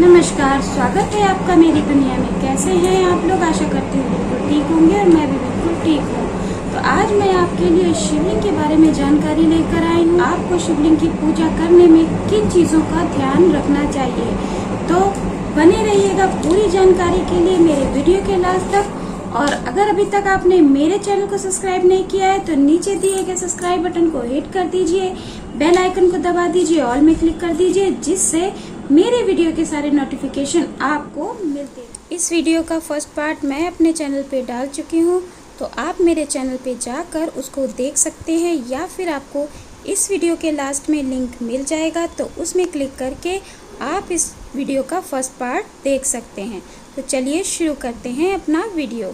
नमस्कार, स्वागत है आपका मेरी दुनिया में। कैसे हैं आप लोग? आशा करती हूँ बिल्कुल ठीक होंगे और मैं भी बिल्कुल ठीक हूँ। तो आज मैं आपके लिए शिवलिंग के बारे में जानकारी लेकर आई हूँ। आपको शिवलिंग की पूजा करने में किन चीज़ों का ध्यान रखना चाहिए, तो बने रहिएगा पूरी जानकारी के लिए मेरे वीडियो के लास्ट तक। और अगर अभी तक आपने मेरे चैनल को सब्सक्राइब नहीं किया है तो नीचे दिए गए सब्सक्राइब बटन को हिट कर दीजिए, बेल आइकन को दबा दीजिए, ऑल में क्लिक कर दीजिए, जिससे मेरे वीडियो के सारे नोटिफिकेशन आपको मिलते हैं। इस वीडियो का फर्स्ट पार्ट मैं अपने चैनल पे डाल चुकी हूँ, तो आप मेरे चैनल पे जाकर उसको देख सकते हैं, या फिर आपको इस वीडियो के लास्ट में लिंक मिल जाएगा, तो उसमें क्लिक करके आप इस वीडियो का फर्स्ट पार्ट देख सकते हैं। तो चलिए शुरू करते हैं अपना वीडियो।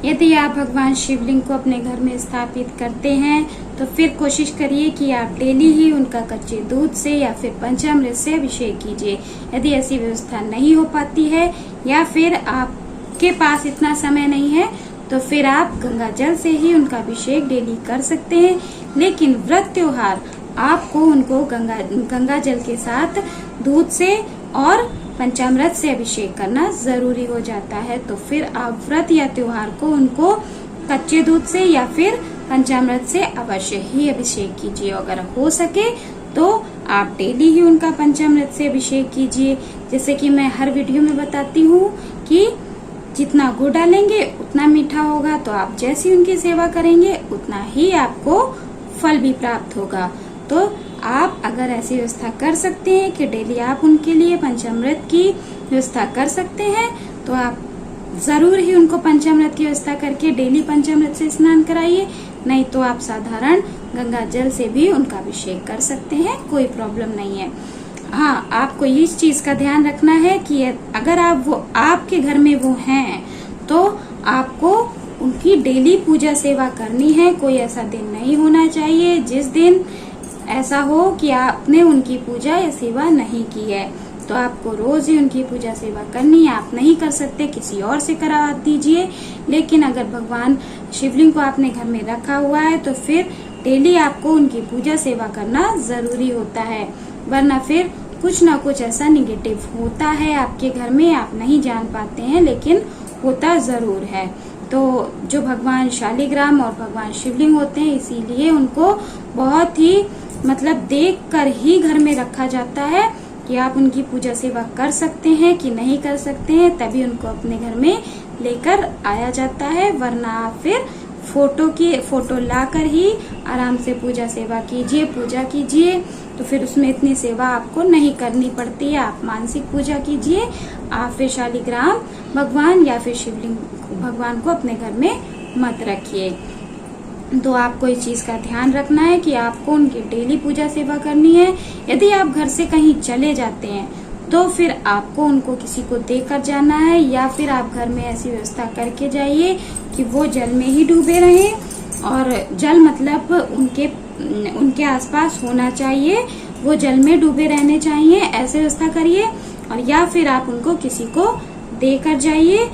यदि आप भगवान शिवलिंग को अपने घर में स्थापित करते हैं तो फिर कोशिश करिए कि आप डेली ही उनका कच्चे दूध से या फिर पंचामृत से अभिषेक कीजिए। यदि ऐसी व्यवस्था नहीं हो पाती है या फिर आपके पास इतना समय नहीं है तो फिर आप गंगा जल से ही उनका अभिषेक डेली कर सकते हैं। लेकिन व्रत त्योहार आपको उनको गंगा जल के साथ दूध से और पंचामृत से अभिषेक करना जरूरी हो जाता है। तो फिर आप व्रत या त्योहार को उनको कच्चे दूध से या फिर पंचामृत से अवश्य ही अभिषेक कीजिए। अगर हो सके तो आप डेली ही उनका पंचामृत से अभिषेक कीजिए। जैसे कि मैं हर वीडियो में बताती हूँ कि जितना गुड़ डालेंगे उतना मीठा होगा, तो आप जैसी उनकी सेवा करेंगे उतना ही आपको फल भी प्राप्त होगा। तो आप अगर ऐसी व्यवस्था कर सकते हैं कि डेली आप उनके लिए पंचामृत की व्यवस्था कर सकते हैं, तो आप जरूर ही उनको पंचामृत की व्यवस्था करके डेली पंचामृत से स्नान कराइए। नहीं तो आप साधारण गंगा जल से भी उनका अभिषेक कर सकते हैं, कोई प्रॉब्लम नहीं है। हाँ, आपको इस चीज का ध्यान रखना है कि अगर आपके घर में वो हैं तो आपको उनकी डेली पूजा सेवा करनी है। कोई ऐसा दिन नहीं होना चाहिए जिस दिन ऐसा हो कि आपने उनकी पूजा या सेवा नहीं की है। तो आपको रोज ही उनकी पूजा सेवा करनी है। आप नहीं कर सकते, किसी और से करा दीजिए। लेकिन अगर भगवान शिवलिंग को आपने घर में रखा हुआ है तो फिर डेली आपको उनकी पूजा सेवा करना जरूरी होता है, वरना फिर कुछ ना कुछ ऐसा निगेटिव होता है आपके घर में, आप नहीं जान पाते हैं, लेकिन होता जरूर है। तो जो भगवान शालिग्राम और भगवान शिवलिंग होते हैं, इसीलिए उनको बहुत ही देख कर ही घर में रखा जाता है कि आप उनकी पूजा सेवा कर सकते हैं कि नहीं कर सकते हैं, तभी उनको अपने घर में लेकर आया जाता है। वरना आप फिर फोटो लाकर ही आराम से पूजा सेवा कीजिए, पूजा कीजिए, तो फिर उसमें इतनी सेवा आपको नहीं करनी पड़ती है। आप मानसिक पूजा कीजिए। आप फिर शालिग्राम भगवान या फिर शिवलिंग भगवान को अपने घर में मत रखिए। तो आपको इस चीज का ध्यान रखना है कि आपको उनकी डेली पूजा सेवा करनी है। यदि आप घर से कहीं चले जाते हैं तो फिर आपको उनको किसी को देकर जाना है, या फिर आप घर में ऐसी व्यवस्था करके जाइए कि वो जल में ही डूबे रहें, और जल उनके आसपास होना चाहिए, वो जल में डूबे रहने चाहिए, ऐसे व्यवस्था करिए। और या फिर आप उनको किसी को देकर जाइए,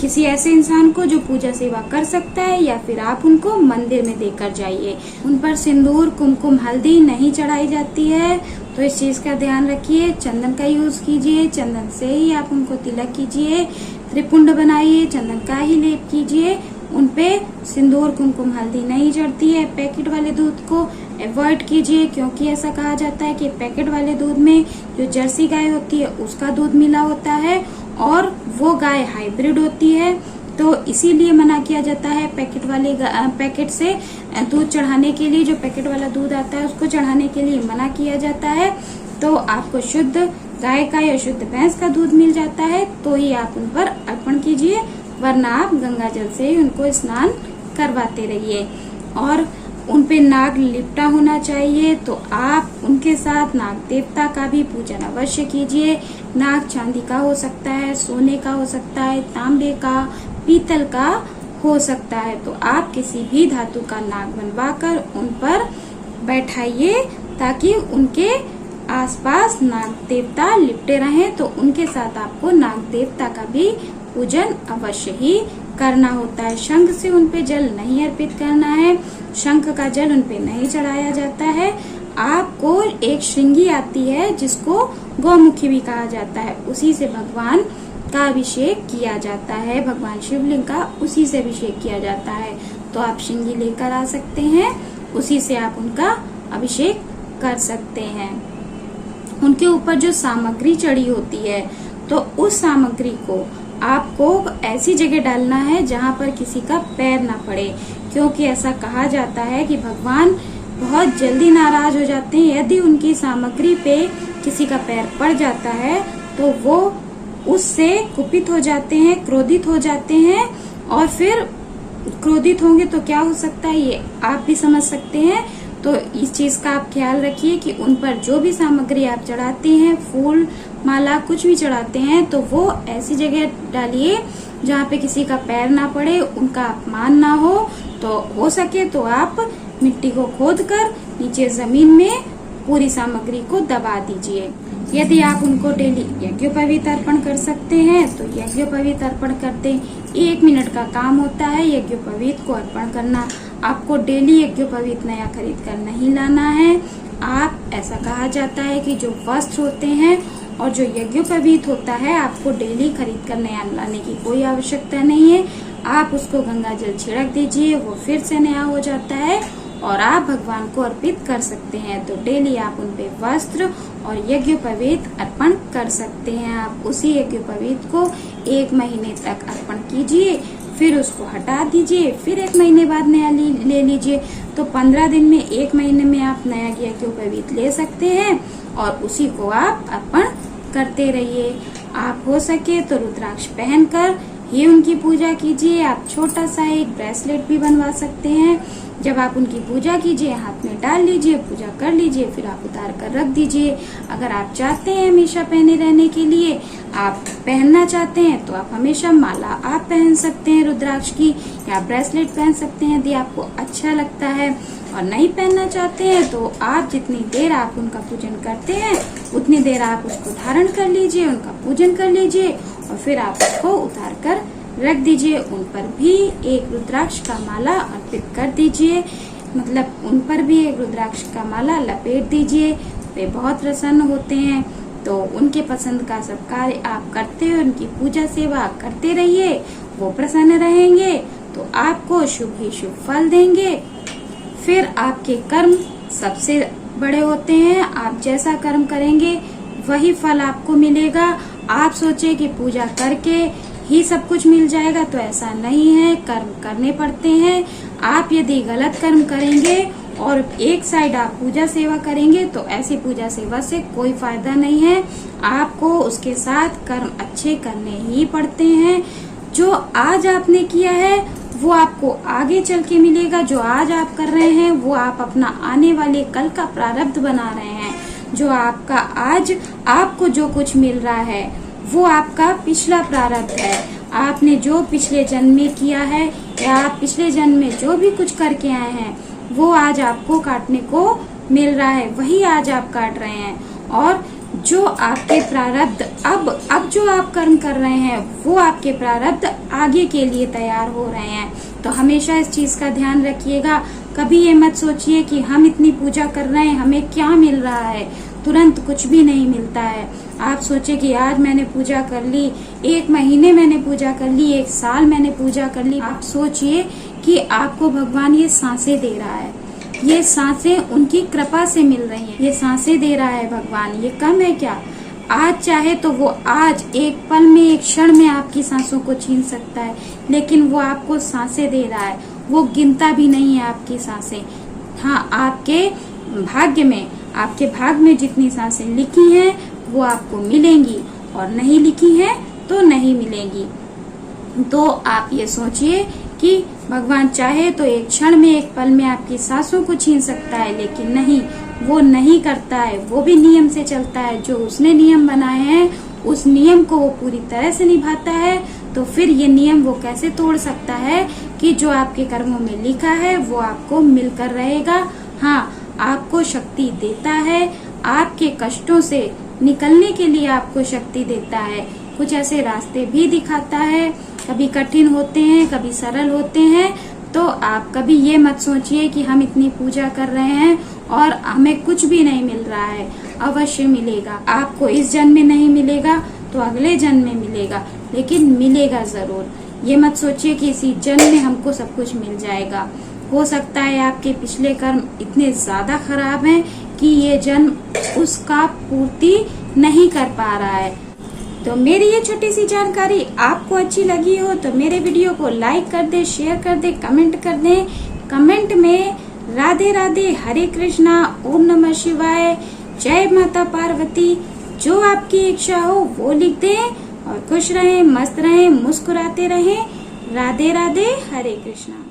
किसी ऐसे इंसान को जो पूजा सेवा कर सकता है, या फिर आप उनको मंदिर में देकर जाइए। उन पर सिंदूर, कुमकुम, हल्दी नहीं चढ़ाई जाती है, तो इस चीज का ध्यान रखिए। चंदन का यूज कीजिए, चंदन से ही आप उनको तिलक कीजिए, त्रिपुंड बनाइए, चंदन का ही लेप कीजिए। उनपे सिंदूर, कुमकुम, हल्दी नहीं चढ़ती है। पैकेट वाले दूध को अवॉइड कीजिए, क्योंकि ऐसा कहा जाता है कि पैकेट वाले दूध में जो जर्सी गाय होती है उसका दूध मिला होता है, और वो गाय हाइब्रिड होती है, तो इसीलिए मना किया जाता है पैकेट से दूध चढ़ाने के लिए। जो पैकेट वाला दूध आता है उसको चढ़ाने के लिए मना किया जाता है। तो आपको शुद्ध गाय का या शुद्ध भैंस का दूध मिल जाता है तो ही आप उन पर अर्पण कीजिए, वरना आप गंगा जल से ही उनको स्नान करवाते रहिए। और उनपे नाग लिपटा होना चाहिए, तो आप उनके साथ नाग देवता का भी पूजन अवश्य कीजिए। नाग चांदी का हो सकता है, सोने का हो सकता है, तांबे का, पीतल का हो सकता है। तो आप किसी भी धातु का नाग बनवाकर उन पर बैठाइए, ताकि उनके आसपास नाग देवता लिपटे रहें। तो उनके साथ आपको नाग देवता का भी पूजन अवश्य ही करना होता है। शंख से उनपे जल नहीं अर्पित करना है, शंख का जल उनपे नहीं चढ़ाया जाता है। आपको एक श्रृंगी आती है जिसको गौमुखी भी कहा जाता है, उसी से भगवान का अभिषेक किया जाता है, भगवान शिवलिंग का उसी से अभिषेक किया जाता है। तो आप श्रृंगी लेकर आ सकते हैं, उसी से आप उनका अभिषेक कर सकते हैं। उनके ऊपर जो सामग्री चढ़ी होती है, तो उस सामग्री को आपको ऐसी जगह डालना है जहाँ पर किसी का पैर ना पड़े, क्योंकि ऐसा कहा जाता है कि भगवान बहुत जल्दी नाराज हो जाते हैं। यदि उनकी सामग्री पे किसी का पैर पड़ जाता है तो वो उससे कुपित हो जाते हैं, क्रोधित हो जाते हैं, और फिर क्रोधित होंगे तो क्या हो सकता है ये आप भी समझ सकते हैं। तो इस चीज का आप ख्याल रखिए कि उन पर जो भी सामग्री आप चढ़ाते हैं, फूल माला कुछ भी चढ़ाते हैं, तो वो ऐसी जगह डालिए जहाँ पे किसी का पैर ना पड़े, उनका अपमान ना हो। तो हो सके तो आप मिट्टी को खोदकर नीचे जमीन में पूरी सामग्री को दबा दीजिए। यदि आप उनको डेली यज्ञोपवीत अर्पण कर सकते हैं तो यज्ञोपवीत अर्पण करते 1 मिनट का काम होता है यज्ञोपवीत को अर्पण करना। आपको डेली यज्ञोपवीत नया खरीद कर नहीं लाना है। आप ऐसा कहा जाता है कि जो वस्त्र होते हैं और जो यज्ञोपवीत होता है आपको डेली खरीद कर नया लाने की कोई आवश्यकता नहीं है। आप उसको गंगा जल छिड़क दीजिए, वो फिर से नया हो जाता है और आप भगवान को अर्पित कर सकते हैं। तो डेली आप उन पे वस्त्र और यज्ञोपवीत अर्पण कर सकते हैं। आप उसी यज्ञोपवीत को 1 महीने तक अर्पण कीजिए, फिर उसको हटा दीजिए, फिर 1 महीने बाद नया ले लीजिए। तो 15 दिन में 1 महीने में आप नया यज्ञोपवीत ले सकते हैं और उसी को आप अर्पण करते रहिए। आप हो सके तो रुद्राक्ष पहनकर ही उनकी पूजा कीजिए। आप छोटा सा एक ब्रेसलेट भी बनवा सकते हैं। जब आप उनकी पूजा कीजिए, हाथ में डाल लीजिए, पूजा कर लीजिए, फिर आप उतार कर रख दीजिए। अगर आप चाहते हैं हमेशा पहने रहने के लिए, आप पहनना चाहते हैं तो आप हमेशा माला आप पहन सकते हैं रुद्राक्ष की, या ब्रेसलेट पहन सकते हैं यदि आपको अच्छा लगता है। और नहीं पहनना चाहते हैं तो आप जितनी देर आप उनका पूजन करते हैं उतनी देर आप उसको धारण कर लीजिए, उनका पूजन कर लीजिए और फिर आप उसको उतार कर रख दीजिए। उन पर भी एक रुद्राक्ष का माला अर्पित कर दीजिए, मतलब उन पर भी एक रुद्राक्ष का माला लपेट दीजिए। वे बहुत प्रसन्न होते हैं। तो उनके पसंद का सब कार्य आप करते हुए उनकी पूजा सेवा करते रहिए, वो प्रसन्न रहेंगे तो आपको शुभ ही शुभ फल देंगे। फिर आपके कर्म सबसे बड़े होते हैं। आप जैसा कर्म करेंगे वही फल आपको मिलेगा। आप सोचे कि पूजा करके ही सब कुछ मिल जाएगा, तो ऐसा नहीं है। कर्म करने पड़ते हैं। आप यदि गलत कर्म करेंगे और एक साइड आप पूजा सेवा करेंगे तो ऐसी पूजा सेवा से कोई फायदा नहीं है। आपको उसके साथ कर्म अच्छे करने ही पड़ते हैं। जो आज आपने किया है वो आपको आगे चल के मिलेगा। जो आज आप कर रहे हैं वो आप अपना आने वाले कल का प्रारब्ध बना रहे हैं। जो आपका आज आपको जो कुछ मिल रहा है वो आपका पिछला प्रारब्ध है। आपने जो पिछले जन्म में किया है या आप पिछले जन्म में जो भी कुछ करके आए हैं वो आज आपको काटने को मिल रहा है, वही आज आप काट रहे हैं। और जो आपके प्रारब्ध अब जो आप कर्म कर रहे हैं वो आपके प्रारब्ध आगे के लिए तैयार हो रहे हैं। तो हमेशा इस चीज का ध्यान रखिएगा। कभी ये मत सोचिए कि हम इतनी पूजा कर रहे हैं हमें क्या मिल रहा है, तुरंत कुछ भी नहीं मिलता है। आप सोचे कि आज मैंने पूजा कर ली, 1 महीने मैंने पूजा कर ली, 1 साल मैंने पूजा कर ली। आप सोचिए कि आपको भगवान ये सांसें दे रहा है, ये सांसें उनकी कृपा से मिल रही हैं। ये सांसें दे रहा है भगवान, ये कम है क्या? आज चाहे तो वो आज एक पल में, एक क्षण में आपकी सांसों को छीन सकता है, लेकिन वो आपको सांसें दे रहा है। वो गिनता भी नहीं है आपकी सांसें। हाँ, आपके भाग में जितनी सांसें लिखी हैं वो आपको मिलेंगी और नहीं लिखी हैं तो नहीं मिलेंगी। तो आप ये सोचिए कि भगवान चाहे तो एक क्षण में, एक पल में आपकी सांसों को छीन सकता है, लेकिन नहीं, वो नहीं करता है। वो भी नियम से चलता है। जो उसने नियम बनाए हैं उस नियम को वो पूरी तरह से निभाता है। तो फिर ये नियम वो कैसे तोड़ सकता है कि जो आपके कर्मों में लिखा है वो आपको मिलकर रहेगा। हाँ, आपको शक्ति देता है, आपके कष्टों से निकलने के लिए आपको शक्ति देता है। कुछ ऐसे रास्ते भी दिखाता है, कभी कठिन होते हैं, कभी सरल होते हैं। तो आप कभी ये मत सोचिए कि हम इतनी पूजा कर रहे हैं और हमें कुछ भी नहीं मिल रहा है। अवश्य मिलेगा, आपको इस जन्म में नहीं मिलेगा तो अगले जन्म में मिलेगा, लेकिन मिलेगा जरूर। ये मत सोचिए कि इसी जन्म में हमको सब कुछ मिल जाएगा। हो सकता है आपके पिछले कर्म इतने ज्यादा खराब हैं कि ये जन्म उसका पूर्ति नहीं कर पा रहा है। तो मेरी ये छोटी सी जानकारी आपको अच्छी लगी हो तो मेरे वीडियो को लाइक कर दे, शेयर कर दे, कमेंट कर दे। कमेंट में राधे राधे, हरे कृष्णा, ओम नमः शिवाय, जय माता पार्वती, जो आपकी इच्छा हो वो लिख दें और खुश रहें, मस्त रहें, मुस्कुराते रहें। राधे राधे, हरे कृष्णा।